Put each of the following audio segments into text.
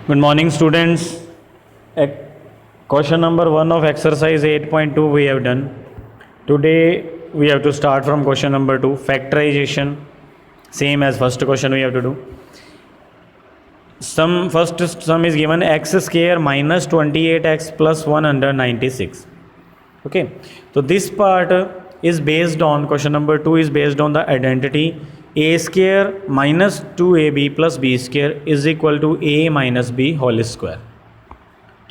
Good morning, students. Question number 1 of exercise 8.2 we have done. Today we have to start from question number 2, factorization. Same as first question we have to do. First sum is given x square minus 28x plus 196. Okay, so this part is based on, question number 2 is based on the identity a square minus 2ab plus b square is equal to a minus b whole square.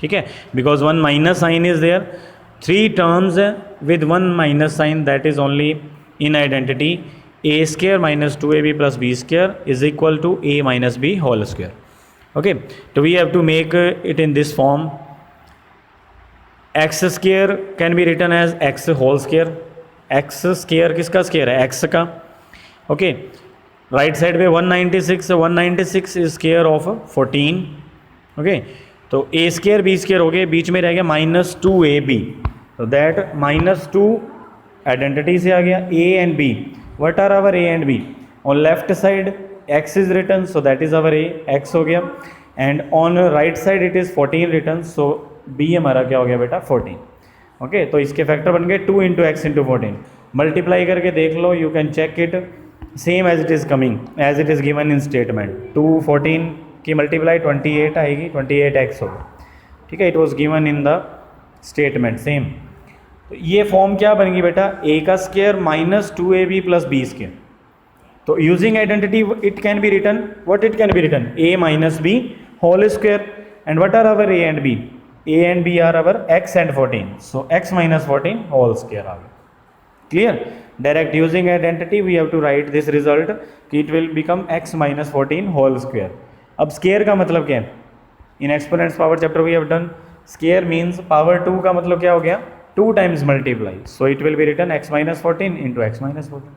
ठीक है, because one minus sign is there, three terms with one minus sign, that is only in identity a square minus 2ab plus b square is equal to a minus b whole square. Okay, so we have to make it in this form. x square can be written as x whole square. x square किसका square है? x का. Okay, right side पे 196 is square of 14. Okay, तो ए square B square हो गए, बीच में रह गया माइनस 2ab, तो दैट माइनस 2 आइडेंटिटी से आ गया. a and b, what are our a and b? On left side x is written, so that is our a, x हो गया, and on right side it is 14 written, so b हमारा क्या हो गया बेटा? 14. ओके, तो इसके factor बन गए 2 इंटू एक्स इंटू 14. मल्टीप्लाई करके देख लो, you can check it same as it is coming, as it is given in statement. 2 14 की मल्टीप्लाई 28 आएगी, 28x होगा. ठीक है, it was given in the statement same. तो ये फॉर्म क्या बनेगी बेटा? a का square minus 2ab plus b square. तो using identity it can be written, what it can be written? a minus b whole square, and what are our a and b? a and b are our x and 14, so x minus 14 whole square आ गया. Clear? Direct using identity we have to write this result कि it will become x minus 14 whole square. अब square का मतलब क्या है? In exponents power chapter we have done, square means power 2 का मतलब क्या हो गया? 2 times multiply, so it will be written x minus 14 into x minus 14.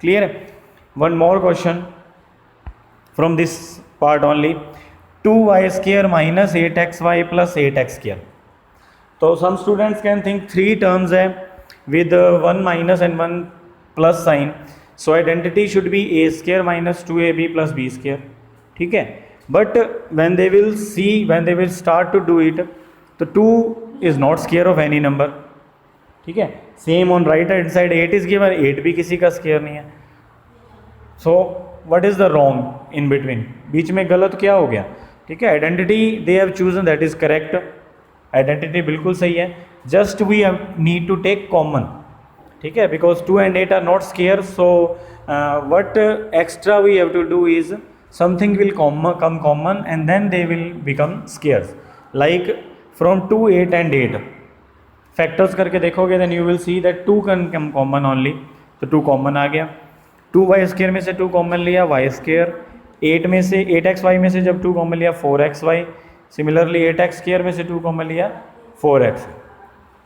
Clear? One more question from this part only. 2y square minus 8xy plus 8x square. तो some students can think 3 terms है with 1 minus and 1 plus sign, so identity should be a square minus 2ab plus b square. ठीक है, but when they will see, when they will start to do it, तो 2 is not square of any number. ठीक है, same on right hand side 8 is given, 8 भी किसी का square नहीं है. So what is the wrong in between? बीच में गलत क्या हो गया? ठीक है, identity they have chosen, that is correct, identity बिल्कुल सही है, just we have need to take common. ठीक है, because 2 and 8 are not square, so what extra we have to do is something will come common and then they will become squares. Like from 2 8 and 8 factors करके देखोगे, then you will see that 2 can come common only, तो 2 common आ गया. 2y square में से 2 common लिया, y square. 8 में से 8xy में से जब 2 कॉमन लिया 4xy. सिमिलरली 8x स्क्वायर में से 2 कॉमन लिया 4x.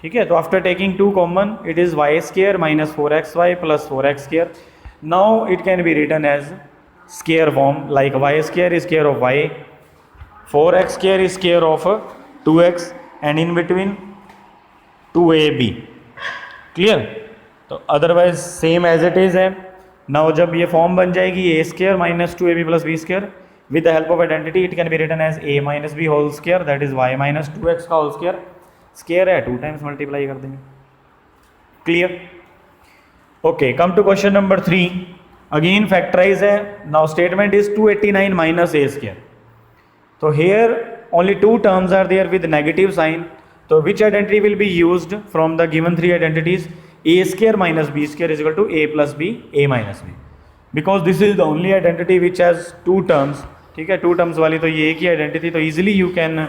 ठीक है, तो after taking 2 common it is y square minus 4xy plus 4x square. Now it can be written as square form, like y square is square of y, 4x square is square of 2x, and in between 2ab. Clear? तो otherwise same as it is है. Now जब ये form बन जाएगी a square minus 2ab plus b square, with the help of identity it can be written as a minus b whole square, that is y minus 2x का whole square. Square है, 2 times multiply कर देंगे. Clear? Okay, come to question number 3. Again factorize है. Now statement is 289 minus a square. तो here only 2 terms are there with negative sign, तो which identity will be used from the given 3 identities? a square minus b square is equal to a plus b, a minus b, because this is the only identity which has 2 terms. ठीक है, 2 terms वाली तो ये एक ही identity, तो easily you can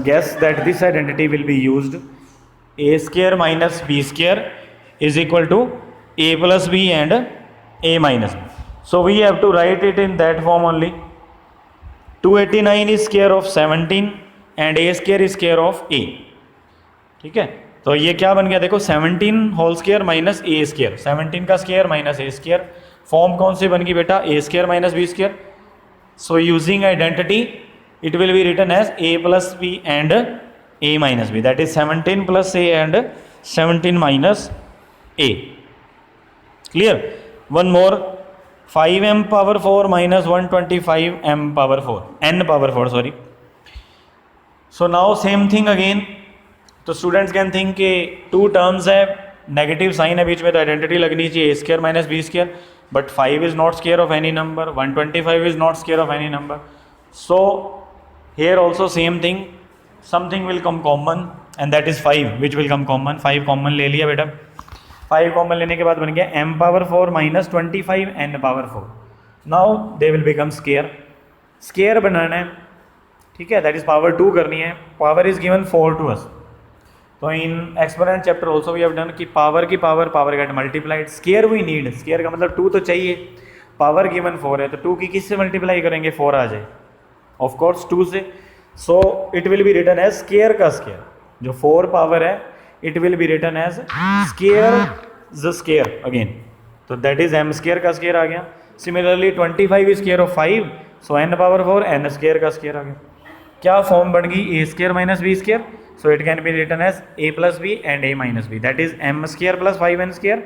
guess that this identity will be used. a square minus b square is equal to a plus b and a minus b. So we have to write it in that form only. 289 is square of 17 and a square is square of a. ठीक है, तो ये क्या बन गया देखो, 17 whole square minus a square, 17 का square minus a square. Form कौन सी बन गई बेटा? A square minus b square. So using identity it will be written as a plus b and a minus b, that is 17 plus a and 17 minus a. Clear? One more 5m power 4 minus 125m power 4, n power 4, sorry. So now same thing again. तो students can think कि two terms है, negative sign है बीच में, तो identity लगनी चाहिए a square minus b square, but 5 is not square of any number, 125 is not square of any number. So here also same thing, something will come common and that is 5 which will come common. 5 common ले लिया बेटा. 5 common लेने के बाद बन गया m power 4 minus 25 n power 4. Now they will become square. Square बनाना है, ठीक है, दैट इज पावर 2 करनी है. Power is given 4 to us. तो in exponent chapter also we have done कि पावर की power get multiplied. Square we need, square का मतलब 2 तो चाहिए. पावर गिवन 4 है तो 2 की किससे मल्टीप्लाई करेंगे, 4 आ जाए, ऑफ कोर्स 2 से. So it will be written as square का स्क्वायर. जो 4 पावर है it will be written as square the square again. तो दैट इज m स्क्वायर का स्क्वायर आ गया. Similarly 25 is square of 5, so n power 4 n square का square आ गया. क्या फॉर्म बन गई, a square minus b square. So it can be written as a plus b and a minus b. That is m square plus 5n square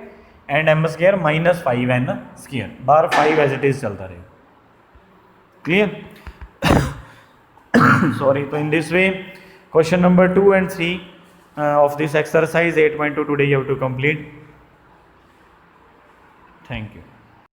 and m square minus 5n square. Bar 5 as it is चलता रहेगा. Clear? Sorry. So in this way, question number 2 and 3 of this exercise 8.2 today you have to complete. Thank you.